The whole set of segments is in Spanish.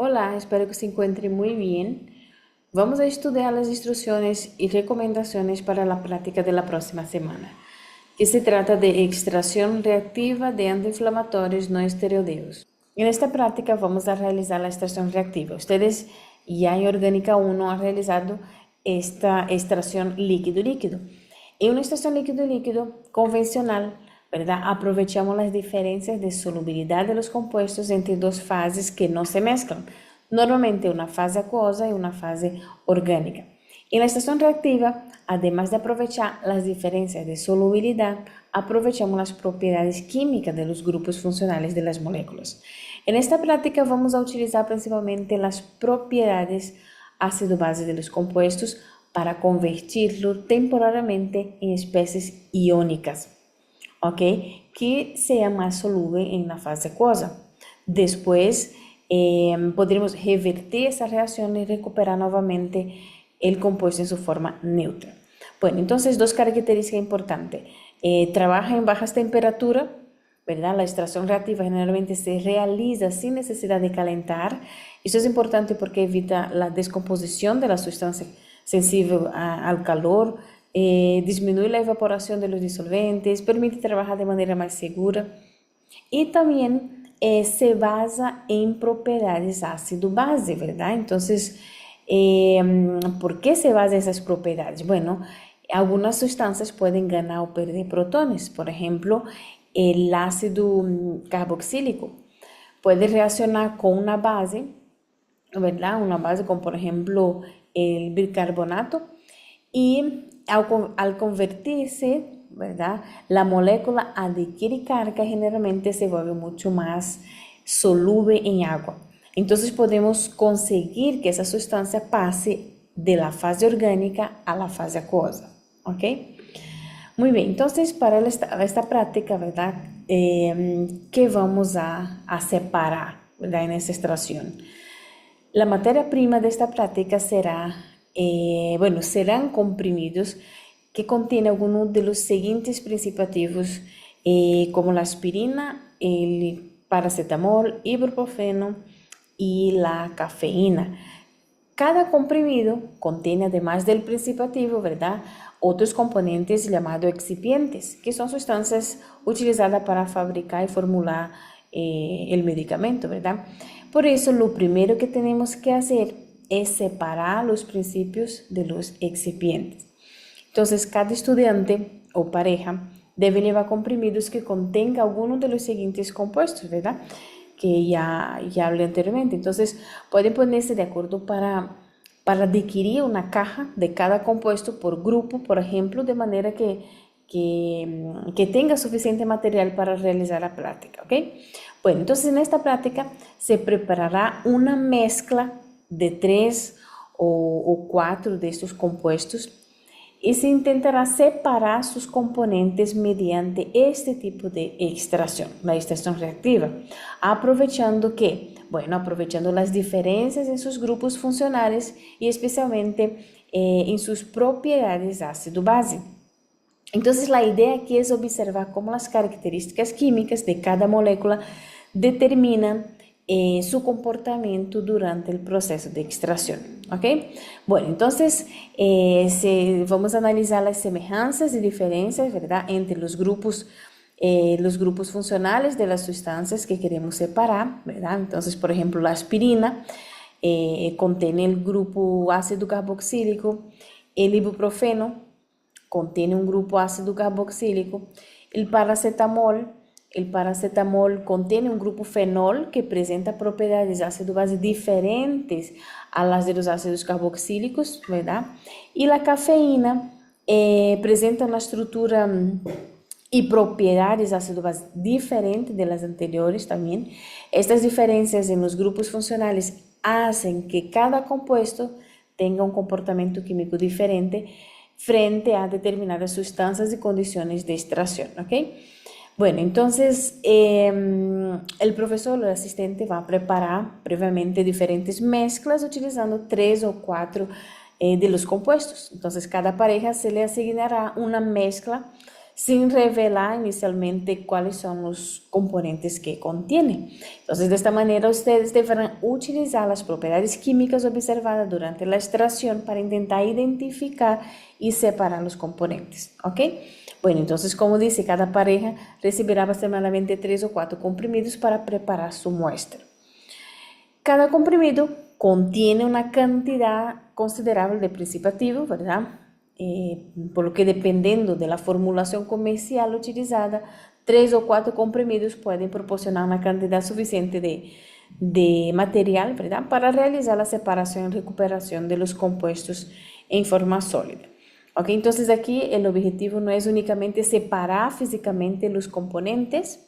Hola, espero que se encuentre muy bien. Vamos a estudiar las instrucciones y recomendaciones para la práctica de la próxima semana, que se trata de extracción reactiva de antiinflamatorios no esteroideos. En esta práctica vamos a realizar la extracción reactiva. Ustedes ya en Orgánica 1 han realizado esta extracción líquido-líquido. En una extracción líquido-líquido convencional, ¿verdad? Aprovechamos las diferencias de solubilidad de los compuestos entre dos fases que no se mezclan, normalmente una fase acuosa y una fase orgánica. En la estación reactiva, además de aprovechar las diferencias de solubilidad, aprovechamos las propiedades químicas de los grupos funcionales de las moléculas. En esta práctica vamos a utilizar principalmente las propiedades ácido-base de los compuestos para convertirlo temporariamente en especies iónicas, ¿ok? Que sea más soluble en la fase acuosa. Después podremos revertir esa reacción y recuperar nuevamente el compuesto en su forma neutra. Bueno, entonces dos características importantes. Trabaja en bajas temperaturas, ¿verdad? La extracción reactiva generalmente se realiza sin necesidad de calentar. Esto es importante porque evita la descomposición de la sustancia sensible al calor, disminuye la evaporación de los disolventes, permite trabajar de manera más segura y también se basa en propiedades ácido-base, ¿verdad? Entonces, ¿por qué se basa en esas propiedades? Bueno, algunas sustancias pueden ganar o perder protones, por ejemplo, el ácido carboxílico puede reaccionar con una base, ¿verdad? Una base como por ejemplo el bicarbonato y al convertirse, ¿verdad? La molécula adquiere carga, generalmente se vuelve mucho más soluble en agua. Entonces podemos conseguir que esa sustancia pase de la fase orgánica a la fase acuosa, ¿ok? Muy bien, entonces para esta práctica, ¿verdad? ¿Qué vamos a separar, ¿verdad? En esta extracción. La materia prima de esta práctica será, bueno, serán comprimidos que contienen algunos de los siguientes principiativos, como la aspirina, el paracetamol, ibuprofeno y la cafeína. Cada comprimido contiene, además del principativo, ¿verdad?, otros componentes llamados excipientes, que son sustancias utilizadas para fabricar y formular el medicamento, ¿verdad? Por eso, lo primero que tenemos que hacer es separar los principios de los excipientes. Entonces, cada estudiante o pareja debe llevar comprimidos que contengan alguno de los siguientes compuestos, ¿verdad? Que ya hablé anteriormente. Entonces, pueden ponerse de acuerdo para adquirir una caja de cada compuesto por grupo, por ejemplo, de manera que tenga suficiente material para realizar la práctica, ¿ok? Bueno, entonces en esta práctica se preparará una mezcla de 3 o 4 de estos compuestos y se intentará separar sus componentes mediante este tipo de extracción, la extracción reactiva, aprovechando aprovechando las diferencias en sus grupos funcionales y especialmente en sus propiedades ácido-base. Entonces, la idea aquí es observar cómo las características químicas de cada molécula determinan su comportamiento durante el proceso de extracción, ¿ok? Bueno, entonces vamos a analizar las semejanzas y diferencias, ¿verdad?, entre los grupos funcionales de las sustancias que queremos separar, ¿verdad? Entonces, por ejemplo, la aspirina contiene el grupo ácido carboxílico, el ibuprofeno contiene un grupo ácido carboxílico, el paracetamol contiene un grupo fenol que presenta propiedades ácido-base diferentes a las de los ácidos carboxílicos, ¿verdad? Y la cafeína presenta una estructura y propiedades ácido-base diferentes de las anteriores también. Estas diferencias en los grupos funcionales hacen que cada compuesto tenga un comportamiento químico diferente frente a determinadas sustancias y condiciones de extracción, ¿ok? Bueno, entonces el profesor o el asistente va a preparar previamente diferentes mezclas utilizando 3 o 4 de los compuestos. Entonces, cada pareja se le asignará una mezcla sin revelar inicialmente cuáles son los componentes que contiene. Entonces, de esta manera, ustedes deberán utilizar las propiedades químicas observadas durante la extracción para intentar identificar y separar los componentes, ¿ok? Bueno, entonces, como dice, cada pareja recibirá aproximadamente 3 o 4 comprimidos para preparar su muestra. Cada comprimido contiene una cantidad considerable de principio activo, ¿verdad? Por lo que dependiendo de la formulación comercial utilizada, 3 o 4 comprimidos pueden proporcionar una cantidad suficiente de material, ¿verdad? Para realizar la separación y recuperación de los compuestos en forma sólida. ¿Ok? Entonces aquí el objetivo no es únicamente separar físicamente los componentes,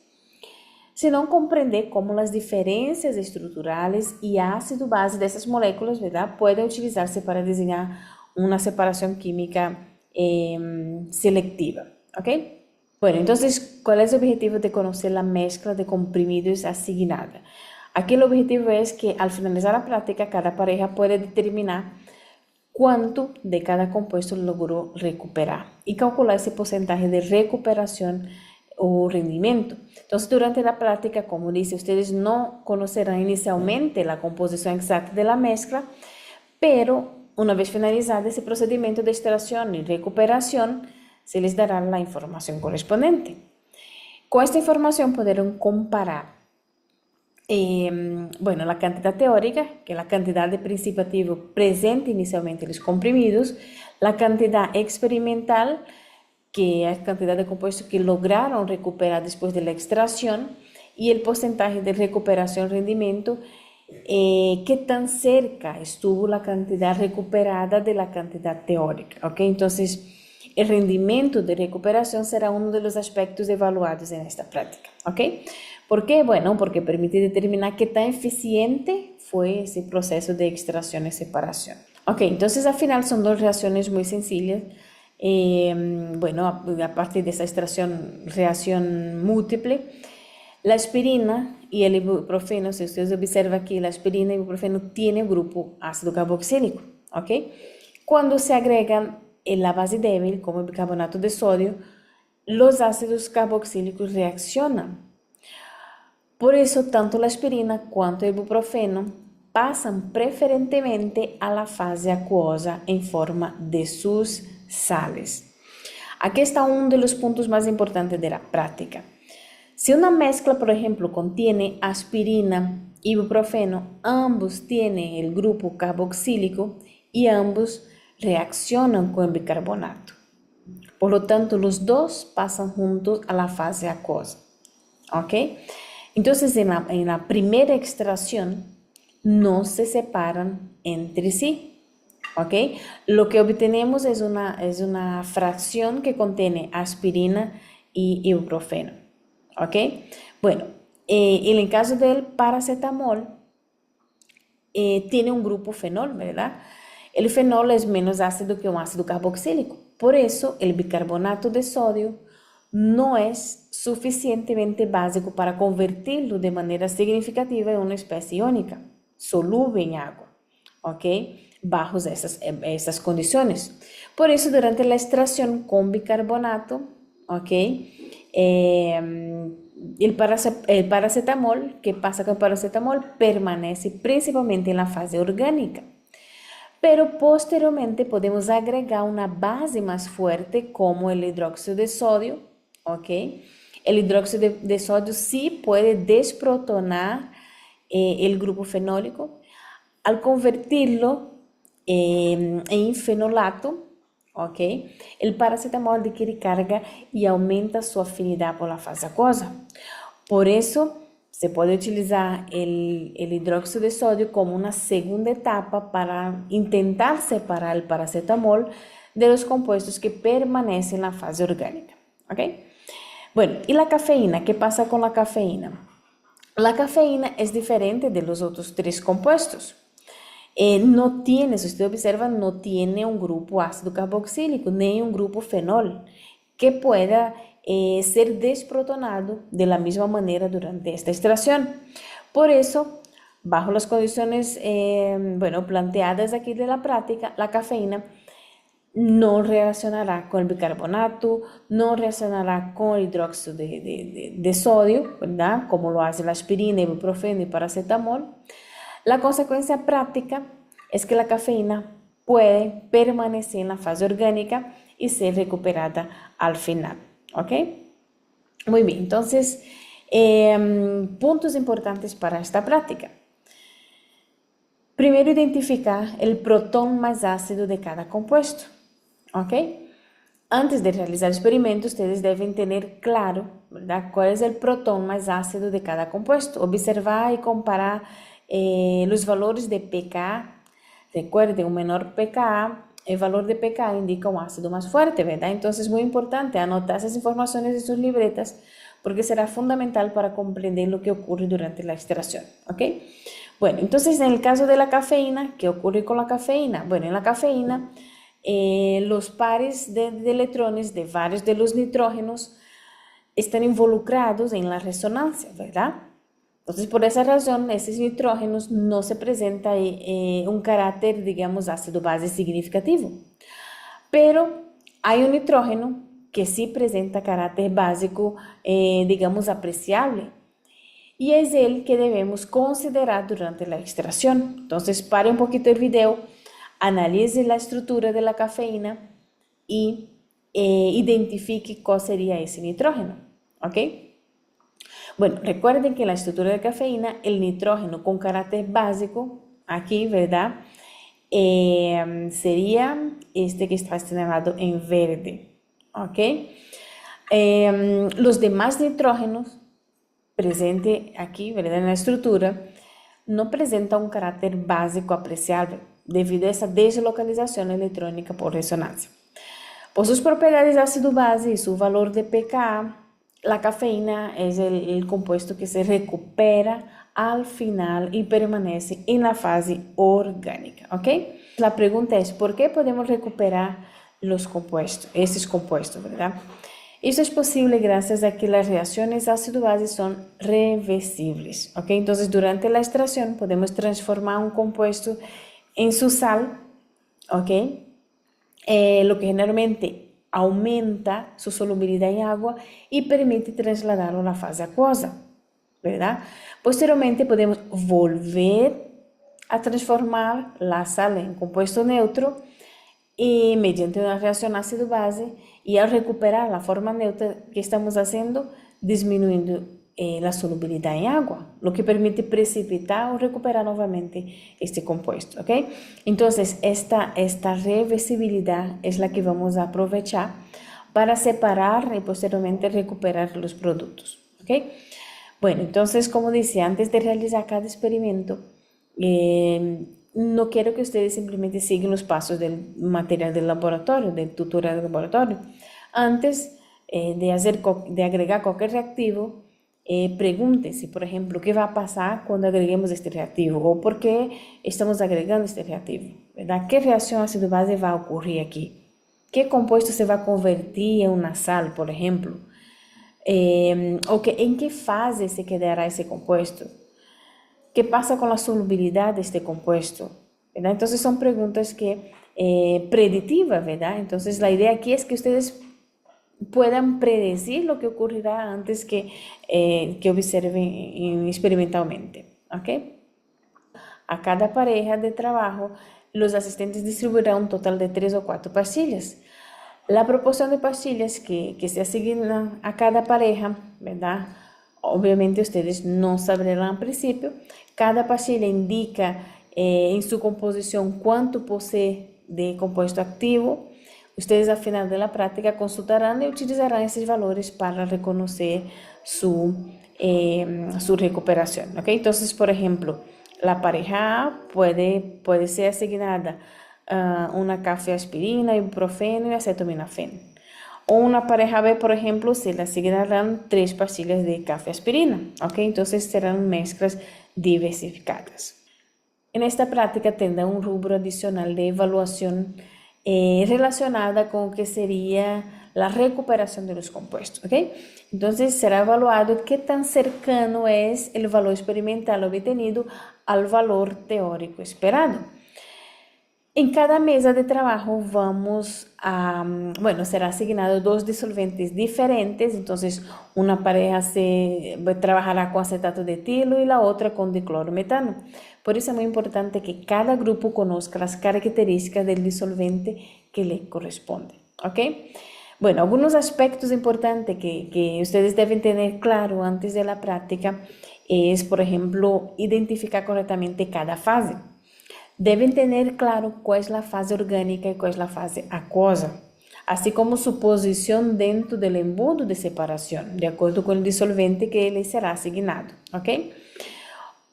sino comprender cómo las diferencias estructurales y ácido base de esas moléculas, ¿verdad?, pueden utilizarse para diseñar una separación química selectiva, ¿ok? Bueno, entonces, ¿cuál es el objetivo de conocer la mezcla de comprimidos asignada? Aquí el objetivo es que al finalizar la práctica, cada pareja puede determinar cuánto de cada compuesto logró recuperar y calcular ese porcentaje de recuperación o rendimiento. Entonces, durante la práctica, como dice, ustedes no conocerán inicialmente la composición exacta de la mezcla, pero una vez finalizado ese procedimiento de extracción y recuperación, se les dará la información correspondiente. Con esta información podrán comparar bueno, la cantidad teórica, que es la cantidad de principio activo presente inicialmente en los comprimidos, la cantidad experimental, que es la cantidad de compuestos que lograron recuperar después de la extracción, y el porcentaje de recuperación rendimiento, qué tan cerca estuvo la cantidad recuperada de la cantidad teórica, ¿ok? Entonces, el rendimiento de recuperación será uno de los aspectos evaluados en esta práctica, ¿ok? ¿Por qué? Bueno, porque permite determinar qué tan eficiente fue ese proceso de extracción y separación. Ok, entonces al final son dos reacciones muy sencillas. Bueno, a partir de esa extracción, reacción múltiple, la aspirina y el ibuprofeno, si ustedes observan aquí, la aspirina y el ibuprofeno tienen grupo ácido carboxílico, ¿ok? Cuando se agregan en la base débil, como el bicarbonato de sodio, los ácidos carboxílicos reaccionan. Por eso, tanto la aspirina quanto o ibuprofeno passam preferentemente a la fase acuosa em forma de sus sales. Aquí está uno de los puntos más importantes de la práctica. Si una mezcla, por ejemplo, contiene aspirina y ibuprofeno, ambos tienen el grupo carboxílico y ambos reaccionan con el bicarbonato. Por lo tanto, los dos pasan juntos a la fase acuosa. ¿Ok? Entonces, en la primera extracción no se separan entre sí, ¿ok? Lo que obtenemos es una fracción que contiene aspirina y ibuprofeno, ¿ok? Bueno, en el caso del paracetamol, tiene un grupo fenol, ¿verdad? El fenol es menos ácido que un ácido carboxílico. Por eso, el bicarbonato de sodio no es suficientemente básico para convertirlo de manera significativa en una especie iónica, soluble en agua, ¿ok? Bajo esas condiciones. Por eso, durante la extracción con bicarbonato, ¿ok? El paracetamol, ¿qué pasa con el paracetamol? Permanece principalmente en la fase orgánica. Pero posteriormente podemos agregar una base más fuerte como el hidróxido de sodio, ¿ok? El hidróxido de sodio sí puede desprotonar el grupo fenólico. Al convertirlo en fenolato, ¿ok? El paracetamol adquiere carga y aumenta su afinidad por la fase acuosa. Por eso, se puede utilizar el hidróxido de sodio como una segunda etapa para intentar separar el paracetamol de los compuestos que permanecen en la fase orgánica, ¿ok? Bueno, ¿y la cafeína? ¿Qué pasa con la cafeína? La cafeína es diferente de los otros tres compuestos. No tiene, si usted observa, no tiene un grupo ácido carboxílico ni un grupo fenol que pueda ser desprotonado de la misma manera durante esta extracción. Por eso, bajo las condiciones bueno, planteadas aquí de la práctica, la cafeína no reaccionará con el bicarbonato, no reaccionará con el hidróxido de sodio, ¿verdad? Como lo hace la aspirina, ibuprofeno y paracetamol. La consecuencia práctica es que la cafeína puede permanecer en la fase orgánica y ser recuperada al final, ¿ok? Muy bien, entonces, puntos importantes para esta práctica. Primero, identificar el protón más ácido de cada compuesto, ¿ok? Antes de realizar el experimento, ustedes deben tener claro, ¿verdad?, cuál es el protón más ácido de cada compuesto. Observar y comparar los valores de pKa. Recuerden, un menor pKa, el valor de pKa indica un ácido más fuerte, ¿verdad? Entonces es muy importante anotar esas informaciones en sus libretas porque será fundamental para comprender lo que ocurre durante la extracción, ¿ok? Bueno, entonces en el caso de la cafeína, ¿qué ocurre con la cafeína? Bueno, en la cafeína los pares de electrones de varios de los nitrógenos están involucrados en la resonancia, ¿verdad? Entonces, por esa razón, esos nitrógenos no se presenta un carácter, digamos, ácido-base significativo. Pero hay un nitrógeno que sí presenta carácter básico, digamos, apreciable. Y es el que debemos considerar durante la extracción. Entonces, pare un poquito el video, analice la estructura de la cafeína y identifique cuál sería ese nitrógeno, ¿ok? Bueno, recuerden que en la estructura de cafeína, el nitrógeno con carácter básico, aquí, ¿verdad? Sería este que está señalado en verde, ¿ok? Los demás nitrógenos presente aquí, ¿verdad?, en la estructura, no presenta un carácter básico apreciable debido a esa deslocalización electrónica por resonancia. Por sus propiedades ácido-base y su valor de pKa, la cafeína es el compuesto que se recupera al final y permanece en la fase orgánica, ¿ok? La pregunta es, ¿por qué podemos recuperar los compuestos, estos compuestos, verdad? Esto es posible gracias a que las reacciones ácido-base son reversibles, ¿ok? Entonces, durante la extracción podemos transformar un compuesto en su sal, ¿ok? Lo que generalmente aumenta su solubilidad en agua y permite trasladarlo a la fase acuosa, ¿verdad? Posteriormente podemos volver a transformar la sal en compuesto neutro y mediante una reacción ácido-base, y al recuperar la forma neutra que estamos haciendo, disminuyendo la solubilidad en agua, lo que permite precipitar o recuperar nuevamente este compuesto, ¿ok? Entonces, esta reversibilidad es la que vamos a aprovechar para separar y posteriormente recuperar los productos, ¿ok? Bueno, entonces, como decía, antes de realizar cada experimento, no quiero que ustedes simplemente sigan los pasos del material del laboratorio, del tutorial del laboratorio. Antes de agregar cualquier reactivo, pregúntese, por ejemplo, qué va a pasar cuando agreguemos este reactivo o por qué estamos agregando este reactivo, ¿verdad? ¿Qué reacción ácido-base va a ocurrir aquí? ¿Qué compuesto se va a convertir en una sal, por ejemplo? ¿En qué fase se quedará ese compuesto? ¿Qué pasa con la solubilidad de este compuesto? ¿Verdad? Entonces son preguntas que predictivas, ¿verdad? Entonces la idea aquí es que ustedes puedan predecir lo que ocurrirá antes que observen experimentalmente, ¿ok? A cada pareja de trabajo, los asistentes distribuirán un total de 3 o 4 pastillas. La proporción de pastillas que se asignan a cada pareja, ¿verdad? Obviamente ustedes no sabrán al principio. Cada pastilla indica en su composición cuánto posee de compuesto activo. Ustedes al final de la práctica consultarán y utilizarán esos valores para reconocer su recuperación, ¿ok? Entonces, por ejemplo, la pareja A puede ser asignada una cafeaspirina, ibuprofeno y acetaminofén. O una pareja B, por ejemplo, se le asignarán 3 pastillas de cafeaspirina, ¿ok? Entonces serán mezclas diversificadas. En esta práctica tendrá un rubro adicional de evaluación relacionada con que sería la recuperación de los compuestos, ¿ok? Entonces será evaluado qué tan cercano es el valor experimental obtenido al valor teórico esperado. En cada mesa de trabajo vamos a, bueno, será asignado dos disolventes diferentes, entonces una pareja trabajará con acetato de etilo y la otra con diclorometano. Por eso es muy importante que cada grupo conozca las características del disolvente que le corresponde, ¿ok? Bueno, algunos aspectos importantes que ustedes deben tener claro antes de la práctica es, por ejemplo, identificar correctamente cada fase. Deben tener claro cuál es la fase orgánica y cuál es la fase acuosa, así como su posición dentro del embudo de separación, de acuerdo con el disolvente que les será asignado, ¿ok?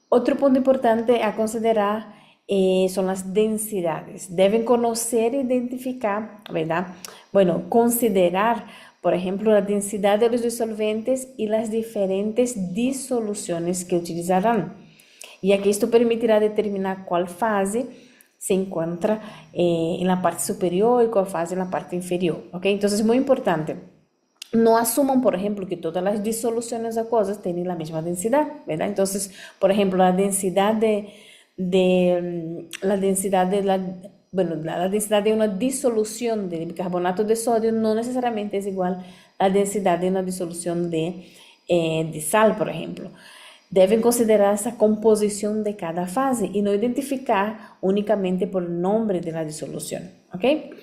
Otro punto importante a considerar son las densidades. Deben conocer e identificar, ¿verdad? Bueno, considerar, por ejemplo, la densidad de los disolventes y las diferentes disoluciones que utilizarán. Y aquí esto permitirá determinar cuál fase se encuentra en la parte superior y cuál fase en la parte inferior, ¿ok? Entonces es muy importante. No asuman, por ejemplo, que todas las disoluciones acuosas tienen la misma densidad, ¿verdad? Entonces, por ejemplo, la densidad la densidad de una disolución de bicarbonato de sodio no necesariamente es igual a la densidad de una disolución de sal, por ejemplo. Deben considerar esa composición de cada fase y no identificar únicamente por el nombre de la disolución, ¿ok?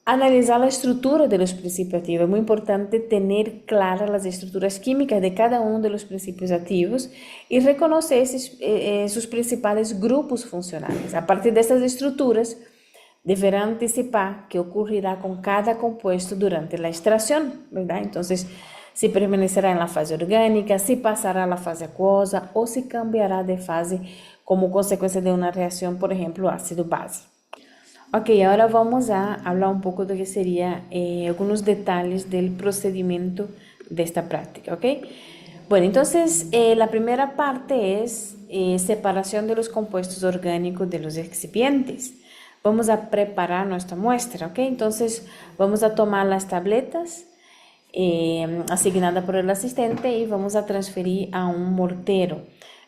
Analizar la estructura de los principios activos. Es muy importante tener claras las estructuras químicas de cada uno de los principios activos y reconocer sus principales grupos funcionales. A partir de estas estructuras, deberá anticipar qué ocurrirá con cada compuesto durante la extracción, ¿verdad? Entonces, si permanecerá en la fase orgánica, si pasará a la fase acuosa o si cambiará de fase como consecuencia de una reacción, por ejemplo, ácido-base. Ok, ahora vamos a hablar un poco de lo que sería algunos detalles del procedimiento de esta práctica, ¿ok? Bueno, entonces la primera parte es separación de los compuestos orgánicos de los excipientes. Vamos a preparar nuestra muestra, ¿ok? Entonces vamos a tomar las tabletas asignadas por el asistente y vamos a transferir a un mortero.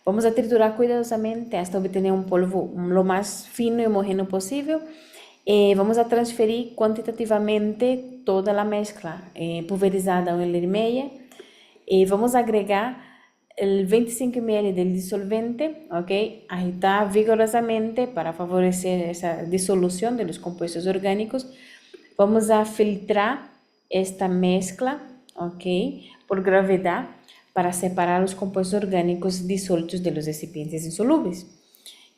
Vamos a triturar cuidadosamente hasta obtener un polvo lo más fino y homogéneo posible. Vamos a transferir cuantitativamente toda la mezcla pulverizada a una media. Vamos a agregar el 25 ml del disolvente, ¿ok? Agitar vigorosamente para favorecer esa disolución de los compuestos orgánicos. Vamos a filtrar esta mezcla, ¿ok? Por gravedad para separar los compuestos orgánicos disueltos de los recipientes insolubles.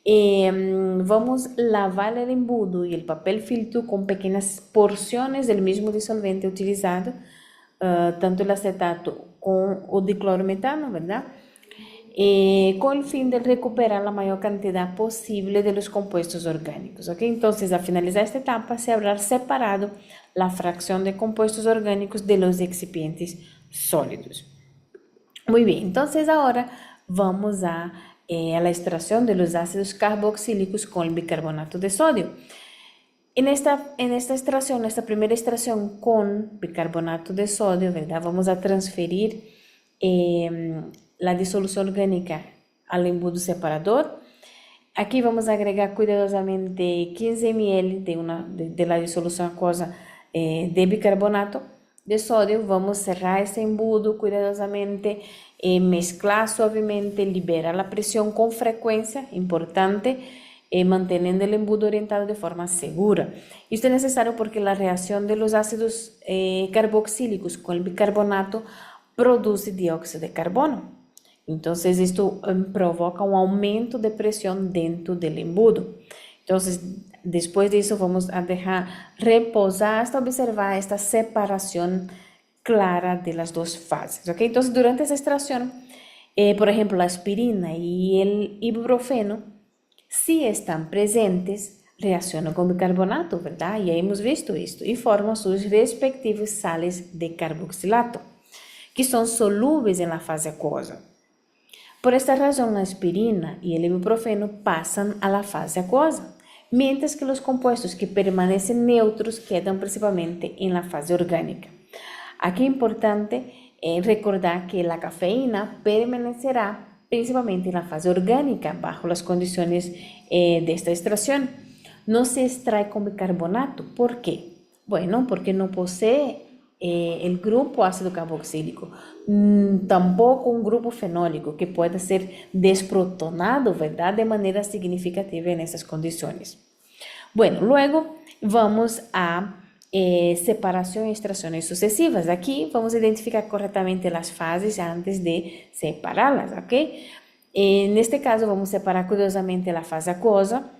Vamos a lavar el embudo y el papel filtro con pequeñas porciones del mismo disolvente utilizado, tanto el acetato como o diclorometano, ¿verdad? Con el fin de recuperar la mayor cantidad posible de los compuestos orgánicos, ¿ok? Entonces, al finalizar esta etapa, se habrá separado la fracción de compuestos orgánicos de los excipientes sólidos. Muy bien, entonces ahora vamos a la extracción de los ácidos carboxílicos con el bicarbonato de sodio. En esta extracción, esta primera extracción con bicarbonato de sodio, ¿verdad? Vamos a transferir la disolución orgánica al embudo separador. Aquí vamos a agregar cuidadosamente 15 ml de la disolución acuosa de bicarbonato de sodio. Vamos a cerrar ese embudo cuidadosamente, mezclar suavemente, liberar la presión con frecuencia, importante, manteniendo el embudo orientado de forma segura. Esto es necesario porque la reacción de los ácidos carboxílicos con el bicarbonato produce dióxido de carbono. Entonces, esto provoca un aumento de presión dentro del embudo. Entonces, después de eso, vamos a dejar reposar hasta observar esta separación clara de las dos fases, ¿ok? Entonces, durante esa extracción, por ejemplo, la aspirina y el ibuprofeno, si están presentes, reaccionan con bicarbonato, ¿verdad? Ya hemos visto esto y forman sus respectivos sales de carboxilato, que son solubles en la fase acuosa. Por esta razón, la aspirina y el ibuprofeno pasan a la fase acuosa, mientras que los compuestos que permanecen neutros quedan principalmente en la fase orgánica. Aquí es importante recordar que la cafeína permanecerá principalmente en la fase orgánica bajo las condiciones de esta extracción. no se extrae con bicarbonato. ¿Por qué? Bueno, porque no posee el grupo ácido carboxílico, tampoco un grupo fenólico que pueda ser desprotonado, ¿verdad? De manera significativa en esas condiciones. Bueno, luego vamos a separación y extracciones sucesivas. Aquí vamos a identificar correctamente las fases antes de separarlas, ¿ok? En este caso vamos a separar cuidadosamente la fase acuosa,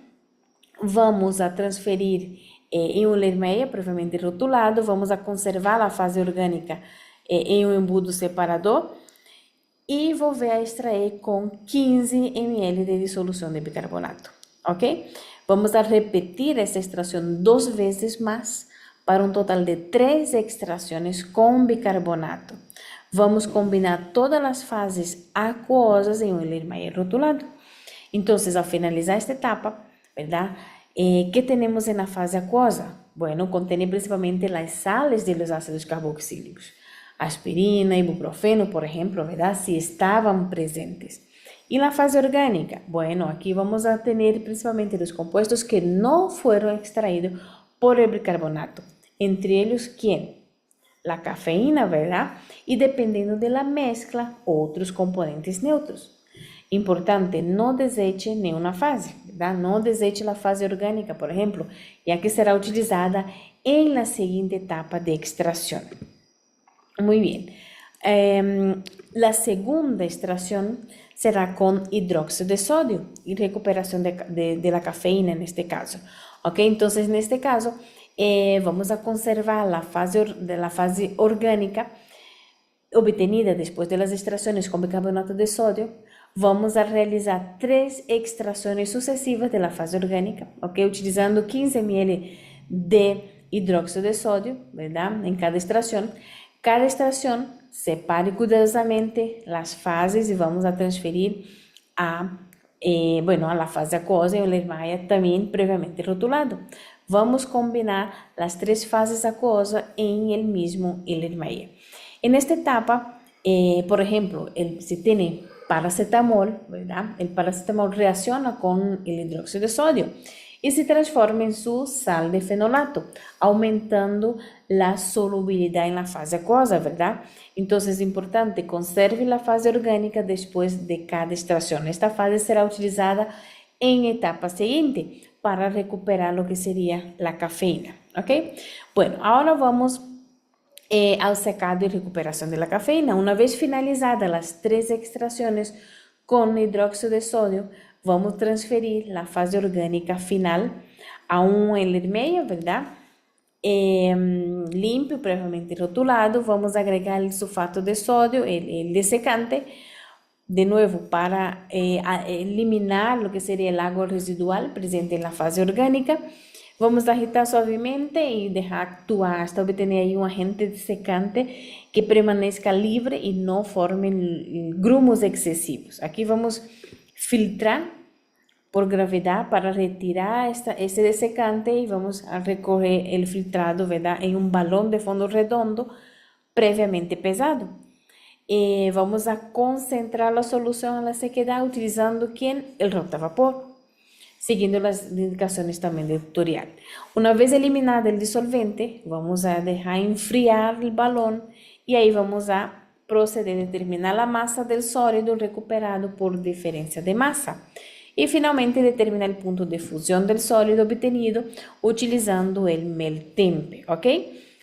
vamos a transferir em um lermeia previamente rotulado, vamos a conservar a fase orgânica em um embudo separador e volver a extrair com 15 ml de dissolução de bicarbonato, ok? Vamos a repetir essa extração 2 vezes mais para um total de 3 extrações com bicarbonato. Vamos combinar todas as fases aquosas em um lermeia rotulado. Então, ao finalizar esta etapa, ¿verdad? ¿Qué tenemos en la fase acuosa? Bueno, contiene principalmente las sales de los ácidos carboxílicos. Aspirina, ibuprofeno, por ejemplo, ¿verdad? Si estaban presentes. Y la fase orgánica, bueno, aquí vamos a tener principalmente los compuestos que no fueron extraídos por el bicarbonato. Entre ellos, ¿quién? La cafeína, ¿verdad? Y dependiendo de la mezcla, otros componentes neutros. Importante, no deseche nenhuma fase, ¿verdad? No deseche a fase orgânica, por exemplo, ya que será utilizada em la seguinte etapa de extração. Muy bien. La segunda extracción será con hidróxido de sodio y recuperación de la cafeína en este caso. ¿Ok? Entonces, en este caso, vamos a conservar la fase orgánica obtenida después de las extracciones con bicarbonato de sodio. Vamos a realizar 3 extrações sucessivas da fase orgânica, ok? Utilizando 15 ml de hidróxido de sódio, ¿verdad? En cada extração. Cada extração, separe cuidadosamente as fases e vamos a transferir a la fase aquosa e o lermeia também previamente rotulado. Vamos combinar as 3 fases aquosas em el mismo lermeia. En esta etapa, por ejemplo, si tiene paracetamol, ¿verdad? El paracetamol reacciona con el hidróxido de sodio y se transforma en su sal de fenolato, aumentando la solubilidad en la fase acuosa, ¿verdad? Entonces es importante, conserve la fase orgánica después de cada extracción. Esta fase será utilizada en etapa siguiente para recuperar lo que sería la cafeína, ¿ok? Bueno, ahora vamos al secado y recuperación de la cafeína. Una vez finalizadas las 3 extracciones con hidróxido de sodio, vamos a transferir la fase orgánica final a un lermeia, ¿verdad? Limpio, previamente rotulado. Vamos a agregar el sulfato de sodio, el desecante, de nuevo para eliminar lo que sería el agua residual presente en la fase orgánica. Vamos a agitar suavemente y dejar actuar hasta obtener ahí un agente desecante que permanezca libre y no forme grumos excesivos. Aquí vamos a filtrar por gravedad para retirar ese desecante y vamos a recoger el filtrado, ¿verdad? En un balón de fondo redondo previamente pesado. Vamos a concentrar la solución en la sequedad utilizando ¿quién? El rotavapor, siguiendo las indicaciones también del tutorial. Una vez eliminado el disolvente, vamos a dejar enfriar el balón y ahí vamos a proceder a determinar la masa del sólido recuperado por diferencia de masa. Y finalmente determinar el punto de fusión del sólido obtenido utilizando el Meltempe, ¿ok?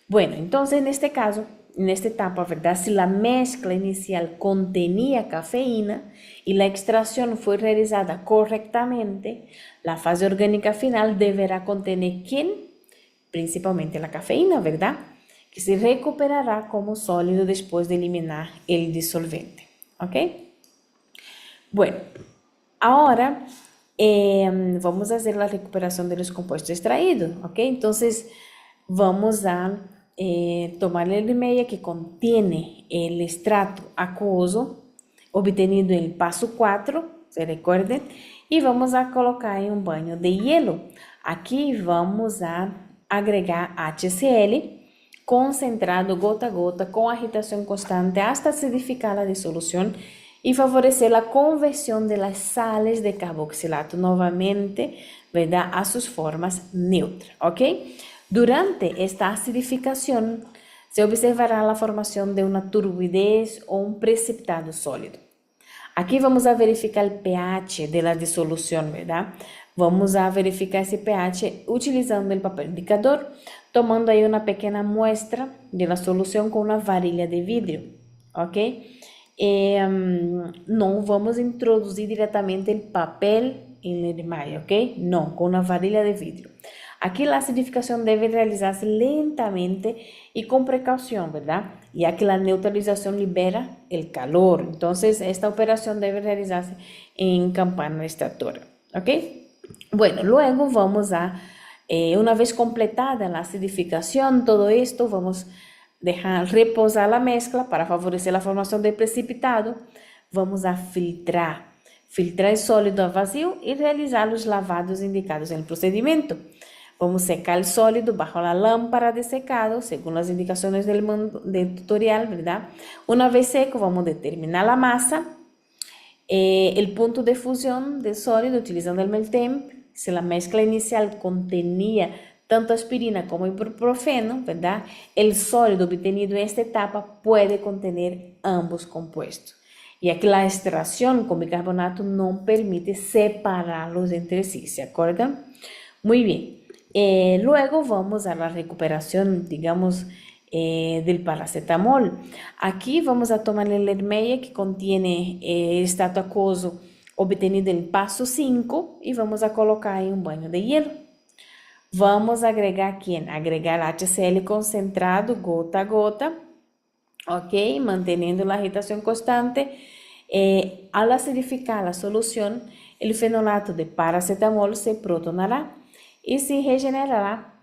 Bueno, entonces en este caso, en esta etapa, ¿verdad? Si la mezcla inicial contenía cafeína y la extracción fue realizada correctamente, la fase orgánica final deberá contener ¿quién? Principalmente la cafeína, ¿verdad? Que se recuperará como sólido después de eliminar el disolvente, ¿ok? Bueno, ahora vamos a hacer la recuperación de los compuestos extraídos, ¿ok? Entonces, vamos a tomar el lermeia que contiene el extracto acuoso obtenido en el paso 4, se recuerden, y vamos a colocar en un baño de hielo. Aquí vamos a agregar HCl concentrado gota a gota con agitación constante hasta acidificar la disolución y favorecer la conversión de las sales de carboxilato nuevamente, ¿verdad?, a sus formas neutras, ¿ok? Durante esta acidificación se observará la formación de una turbidez o un precipitado sólido. Aquí vamos a verificar el pH de la disolución, ¿verdad? Vamos a verificar ese pH utilizando el papel indicador, tomando ahí una pequeña muestra de la solución con una varilla de vidrio, ¿ok? No vamos a introducir directamente el papel en el hermario, ¿ok? No, con una varilla de vidrio. Aquí la acidificación debe realizarse lentamente y con precaución, ¿verdad? Ya que la neutralización libera el calor. Entonces, esta operación debe realizarse en campana extractora, ¿ok? Bueno, luego vamos a, una vez completada la acidificación, todo esto, vamos a dejar reposar la mezcla para favorecer la formación del precipitado. Vamos a filtrar el sólido a vacío y realizar los lavados indicados en el procedimiento. Vamos a secar el sólido bajo la lámpara de secado, según las indicaciones del tutorial, ¿verdad? Una vez seco, vamos a determinar la masa, el punto de fusión del sólido utilizando el Meltemp. Si la mezcla inicial contenía tanto aspirina como ibuprofeno, ¿verdad?, el sólido obtenido en esta etapa puede contener ambos compuestos, ya que la extracción con bicarbonato no permite separarlos entre sí, ¿se acuerdan? Muy bien. Luego vamos a la recuperación, digamos, del paracetamol. Aquí vamos a tomar el Ermeia que contiene extracto acuoso obtenido en paso 5 y vamos a colocar en un baño de hielo. Vamos a agregar ¿quién? Agregar HCl concentrado gota a gota, ok, manteniendo la agitación constante. Al acidificar la solución, el fenolato de paracetamol se protonará y se regenerará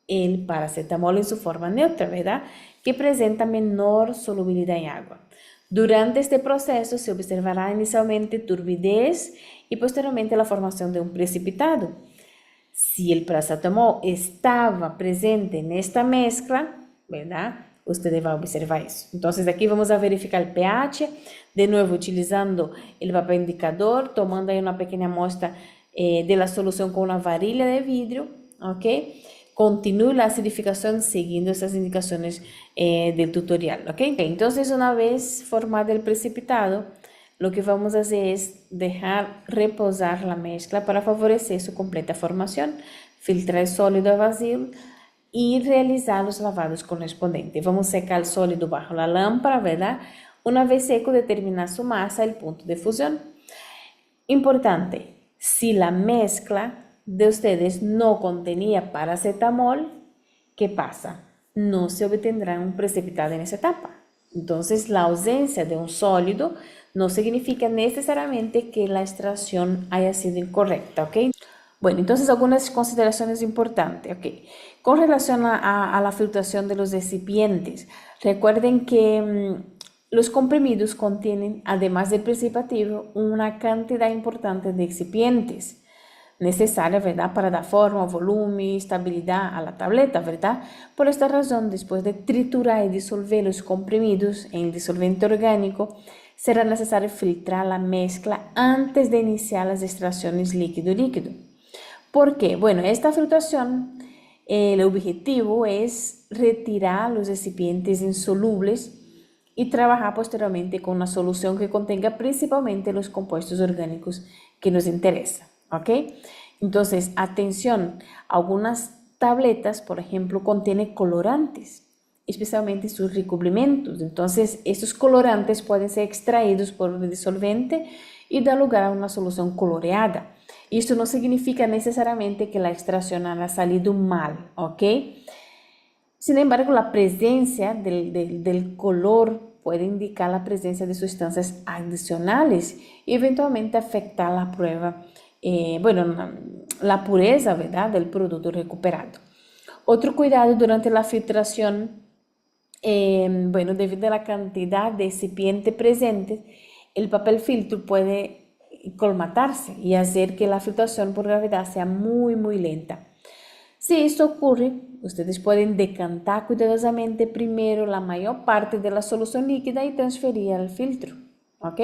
el paracetamol en su forma neutra, ¿verdad?, que presenta menor solubilidad en agua. Durante este proceso se observará inicialmente turbidez y posteriormente la formación de un precipitado. Si el paracetamol estaba presente en esta mezcla, ¿verdad?, usted va a observar eso. Entonces aquí vamos a verificar el pH, de nuevo utilizando el papel indicador, tomando ahí una pequeña muestra de la solución con una varilla de vidrio, ¿ok? Continúe la acidificación siguiendo estas indicaciones del tutorial, ¿ok? Entonces, una vez formado el precipitado, lo que vamos a hacer es dejar reposar la mezcla para favorecer su completa formación, filtrar el sólido a vacío y realizar los lavados correspondientes. Vamos a secar el sólido bajo la lámpara, ¿verdad? Una vez seco, determinar su masa, el punto de fusión. Importante, si la mezcla de ustedes no contenía paracetamol, ¿qué pasa? No se obtendrá un precipitado en esa etapa. Entonces, la ausencia de un sólido no significa necesariamente que la extracción haya sido incorrecta, ¿ok? Bueno, entonces algunas consideraciones importantes, ¿ok? Con relación a la filtración de los recipientes, recuerden que los comprimidos contienen, además del preservativo, una cantidad importante de excipientes necesaria, ¿verdad?, para dar forma, volumen, estabilidad a la tableta, ¿verdad? Por esta razón, después de triturar y disolver los comprimidos en disolvente orgánico, será necesario filtrar la mezcla antes de iniciar las extracciones líquido-líquido. ¿Por qué? Bueno, esta filtración, el objetivo es retirar los recipientes insolubles y trabajar posteriormente con una solución que contenga principalmente los compuestos orgánicos que nos interesan, ¿ok? Entonces, atención, algunas tabletas, por ejemplo, contienen colorantes, especialmente sus recubrimientos. Entonces, estos colorantes pueden ser extraídos por el disolvente y dar lugar a una solución coloreada. Y esto no significa necesariamente que la extracción haya salido mal, ¿ok? Sin embargo, la presencia del color puede indicar la presencia de sustancias adicionales y eventualmente afectar la prueba, la pureza, ¿verdad?, del producto recuperado. Otro cuidado durante la filtración, debido a la cantidad de excipiente presente, el papel filtro puede colmatarse y hacer que la filtración por gravedad sea muy, muy lenta. Si esto ocurre, ustedes pueden decantar cuidadosamente primero la mayor parte de la solución líquida y transferir al filtro, ¿ok?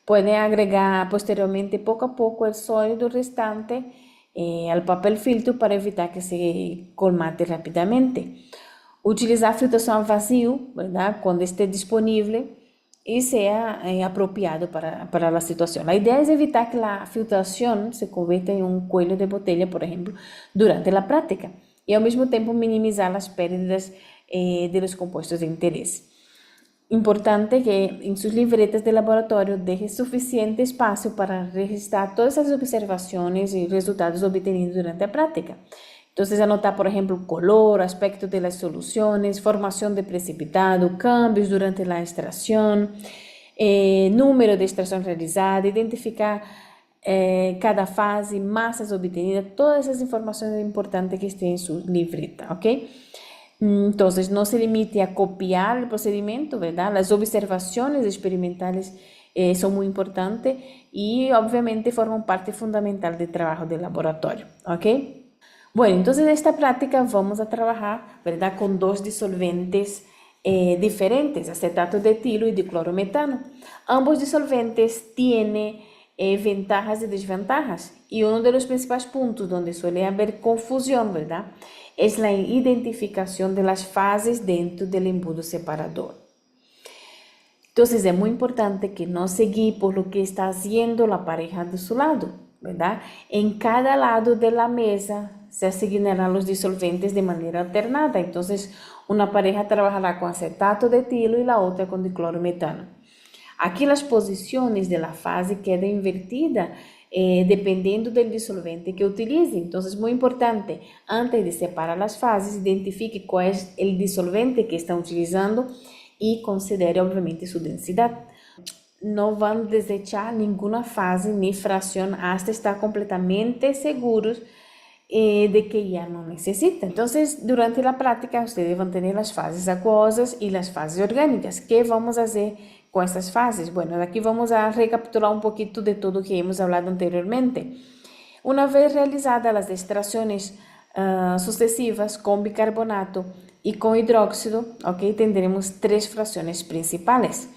Pueden agregar posteriormente poco a poco el sólido restante al papel filtro para evitar que se colmate rápidamente. Utilizar filtração a vazio, ¿verdad? Quando esté disponible y sea apropiado para la situación. La idea es evitar que la filtración se convierta en un cuello de botella, por ejemplo, durante la práctica y al mismo tiempo minimizar las pérdidas de los compuestos de interés. Importante que en sus libretas de laboratorio deje suficiente espacio para registrar todas esas observaciones y resultados obtenidos durante la práctica. Entonces, anotar, por ejemplo, color, aspecto de las soluciones, formación de precipitado, cambios durante la extracción, número de extracción realizada, identificar cada fase, masas obtenidas, todas esas informaciones importantes que estén en su libreta, ¿ok? Entonces, no se limite a copiar el procedimiento, ¿verdad? Las observaciones experimentales son muy importantes y obviamente forman parte fundamental del trabajo del laboratorio, ¿ok? Bueno, entonces en esta práctica vamos a trabajar, ¿verdad? Con dos disolventes diferentes, acetato de etilo y diclorometano. Ambos disolventes tienen ventajas y desventajas y uno de los principales puntos donde suele haber confusión, ¿verdad? Es la identificación de las fases dentro del embudo separador. Entonces es muy importante que no se guíe por lo que está haciendo la pareja de su lado, ¿verdad? En cada lado de la mesa se asignarán los disolventes de manera alternada. Entonces una pareja trabajará con acetato de etilo y la otra con diclorometano. Aquí las posiciones de la fase quedan invertidas dependiendo del disolvente que utilice. Entonces, muy importante, antes de separar las fases, identifique cuál es el disolvente que están utilizando y considere, obviamente, su densidad. No van a desechar ninguna fase ni fracción hasta estar completamente seguros de que ya no necesita. Entonces, durante la práctica, ustedes van a tener las fases acuosas y las fases orgánicas. ¿Qué vamos a hacer con estas fases? Bueno, aquí vamos a recapitular un poquito de todo lo que hemos hablado anteriormente. Una vez realizadas las extracciones sucesivas con bicarbonato y con hidróxido, ¿ok? Tendremos tres fracciones principales.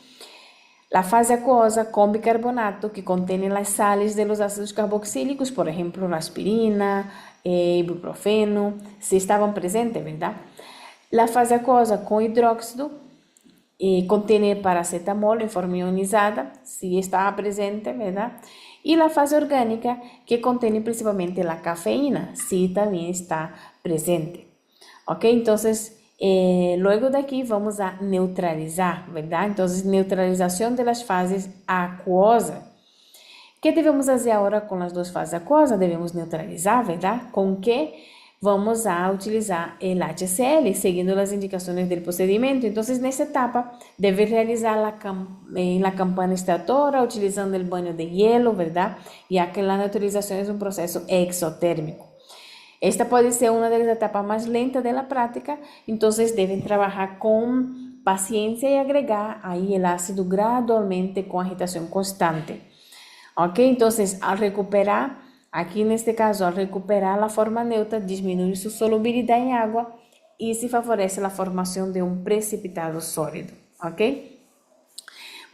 La fase acuosa con bicarbonato, que contiene las sales de los ácidos carboxílicos, por ejemplo, la aspirina, ibuprofeno, si estaban presentes, ¿verdad? La fase acuosa con hidróxido contiene paracetamol en forma ionizada, si estaba presente, ¿verdad? Y la fase orgánica, que contiene principalmente la cafeína, si también está presente. ¿Ok? Entonces, luego de aquí vamos a neutralizar, ¿verdad? Entonces, neutralización de las fases acuosas. ¿Qué debemos hacer ahora con las dos fases acuosas? Debemos neutralizar, ¿verdad? ¿Con qué? Vamos a utilizar el HCl, siguiendo las indicaciones del procedimiento. Entonces, en esta etapa, debe realizar en la campana extractora, utilizando el baño de hielo, ¿verdad? Ya que la neutralización es un proceso exotérmico. Esta puede ser una de las etapas más lentas de la práctica, entonces deben trabajar con paciencia y agregar ahí el ácido gradualmente con agitación constante. Ok, entonces al recuperar, aquí en este caso, al recuperar la forma neutra, disminuye su solubilidad en agua y se favorece la formación de un precipitado sólido. Ok,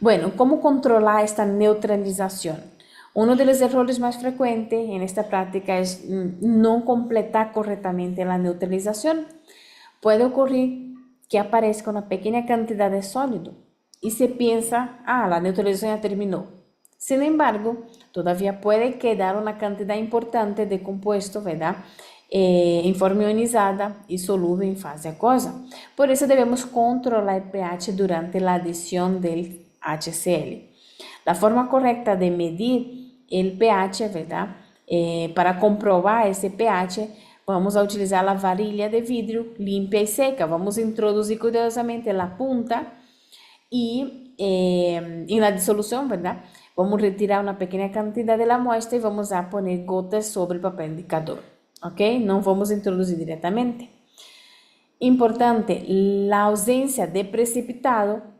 bueno, ¿cómo controlar esta neutralización? Uno de los errores más frecuentes en esta práctica es no completar correctamente la neutralización. Puede ocurrir que aparezca una pequeña cantidad de sólido y se piensa, la neutralización ya terminó. Sin embargo, todavía puede quedar una cantidad importante de compuesto, ¿verdad? En forma ionizada y soluble en fase acuosa. Por eso debemos controlar el pH durante la adición del HCl. La forma correcta de medir el pH, ¿verdad? Para comprobar ese pH, vamos a utilizar la varilla de vidrio limpia y seca. Vamos a introducir cuidadosamente la punta y en la disolución, ¿verdad? Vamos a retirar una pequeña cantidad de la muestra y vamos a poner gotas sobre el papel indicador, ¿ok? No vamos a introducir directamente. Importante, la ausencia de precipitado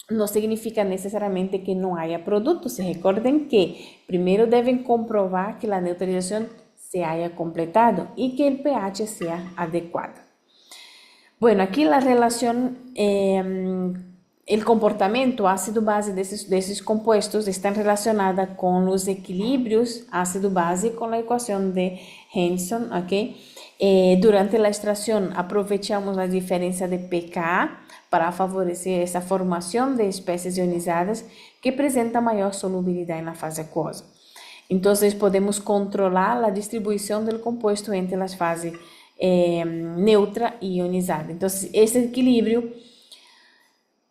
no significa necesariamente que no haya productos. Se recuerden que primero deben comprobar que la neutralización se haya completado y que el pH sea adecuado. Bueno, aquí la relación el comportamiento ácido-base de esos compuestos está relacionada con los equilibrios ácido-base con la ecuación de Henson, ¿ok? Durante la extracción aprovechamos la diferencia de pKa para favorecer esa formación de especies ionizadas que presentan mayor solubilidad en la fase acuosa. Entonces podemos controlar la distribución del compuesto entre las fases neutra y ionizada. Entonces ese equilibrio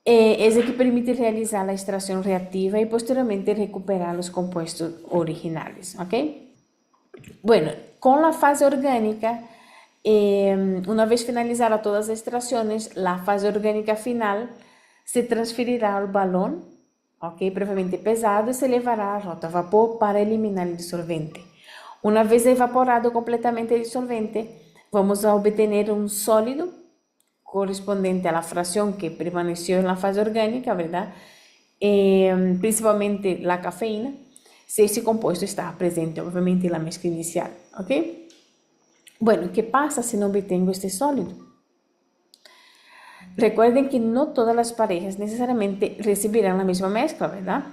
es el que permite realizar la extracción reactiva y posteriormente recuperar los compuestos originales, ¿ok? Bueno, con la fase orgánica, una vez finalizadas todas las extracciones, la fase orgánica final se transferirá al balón, ¿ok? Previamente pesado y se elevará a rota a vapor para eliminar el disolvente. Una vez evaporado completamente el disolvente, vamos a obtener un sólido correspondiente a la fracción que permaneció en la fase orgánica, ¿verdad? Principalmente la cafeína, si ese compuesto está presente, obviamente, en la mezcla inicial, ¿ok? Bueno, ¿qué pasa si no obtengo este sólido? Recuerden que no todas las parejas necesariamente recibirán la misma mezcla, ¿verdad?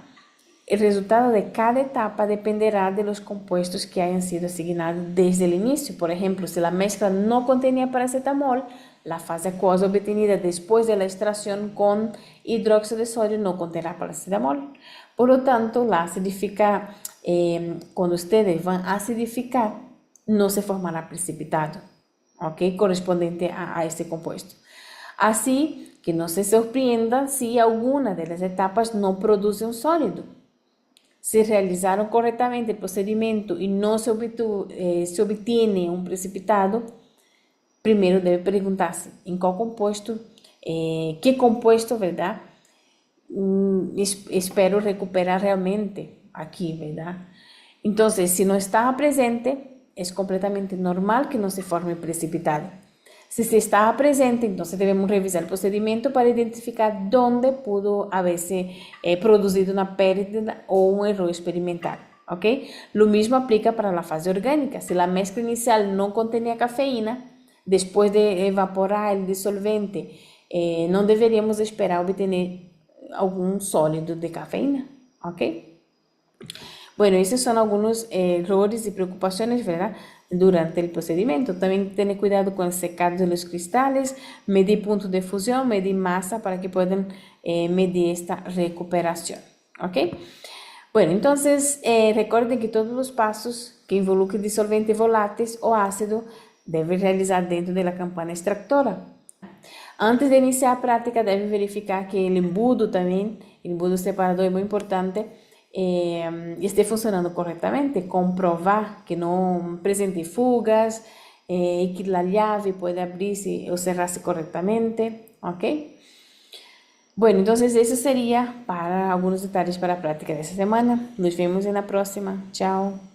El resultado de cada etapa dependerá de los compuestos que hayan sido asignados desde el inicio. Por ejemplo, si la mezcla no contenía paracetamol, la fase acuosa obtenida después de la extracción con hidróxido de sodio no contenrá paracetamol. Por lo tanto, cuando ustedes van a acidificar, no se formará precipitado, ¿ok? Correspondiente a este compuesto. Así que no se sorprendan si alguna de las etapas no produce un sólido. Si realizaron correctamente el procedimiento y no se obtiene un precipitado, primero debe preguntarse en qué compuesto, ¿verdad? Espero recuperar realmente aquí, ¿verdad? Entonces, si no está presente, es completamente normal que no se forme precipitado. Si se está presente, entonces debemos revisar el procedimiento para identificar dónde pudo haberse producido una pérdida o un error experimental, ¿ok? Lo mismo aplica para la fase orgánica. Si la mezcla inicial no contenía cafeína, después de evaporar el disolvente, no deberíamos esperar obtener algún sólido de cafeína, ¿ok? Bueno, esos son algunos errores y preocupaciones, ¿verdad? Durante el procedimiento. También tener cuidado con el secado de los cristales, medir puntos de fusión, medir masa para que puedan medir esta recuperación, ¿ok? Bueno, entonces recuerden que todos los pasos que involucren disolventes volátiles o ácido deben realizar dentro de la campana extractora. Antes de iniciar a práctica, debe verificar que el embudo separador es muy importante, esté funcionando correctamente, comprobar que no presente fugas y que la llave pueda abrirse o cerrarse correctamente, ¿ok? Bueno, entonces eso sería para algunos detalles para la práctica de esta semana. Nos vemos en la próxima. Chao.